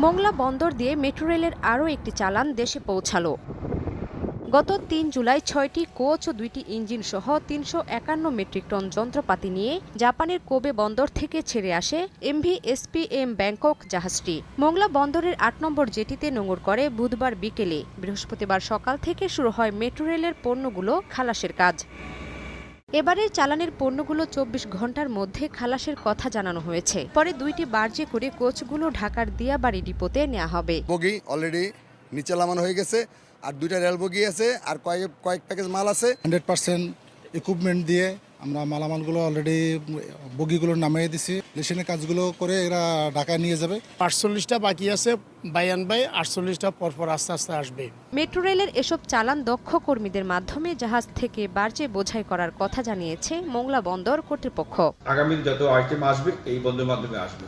মোংলা বন্দর দিয়ে মেট্রো রেলের আরও একটি চালান দেশে পৌঁছালো। গত ৩ জুলাই ৬টি কোচ ও ২টি ইঞ্জিন সহ ৩৫১ মেট্রিক টন যন্ত্রপাতি নিয়ে জাপানের কোবে বন্দর থেকে ছেড়ে আসে MV-SPM ব্যাংকক জাহাজটি। মোংলা বন্দরের ৮ নম্বর জেটিতে নোঙর করে বুধবার বিকেলে। বৃহস্পতিবার সকাল থেকে শুরু হয় মেট্রো রেলের পণ্যগুলো খালাসের কাজ। এবারের চালানের পণ্যগুলো ২৪ ঘন্টার মধ্যে খালাসের কথা জানানো হয়েছে। পরে ২টি বার্জে করে কোচগুলো ঢাকার দিয়াবাড়ি ডিপোতে নেওয়া হবে। বগি অলরেডি নিচে নামানো হয়ে গেছে, আর 2টা রেল বগি আছে, আর কয়েক প্যাকেজ মাল আছে। 100% ইকুইপমেন্ট দিয়ে আমরা মালামালগুলো অলরেডি বগিগুলো নামিয়ে দিছি। মেশিনের কাজগুলো করে এরা ঢাকায় নিয়ে যাবে। 48টা বাকি আছে, বাই 48টা পরপর আস্তে আস্তে আসবে। মেট্রো রেলের এসব চালান দক্ষ কর্মীদের মাধ্যমে জাহাজ থেকে বার্জে বোঝাই করার কথা জানিয়েছে মোংলা বন্দর কর্তৃপক্ষ। আগামী যত আইটেম আসবে এই বন্দরের মাধ্যমে আসবে।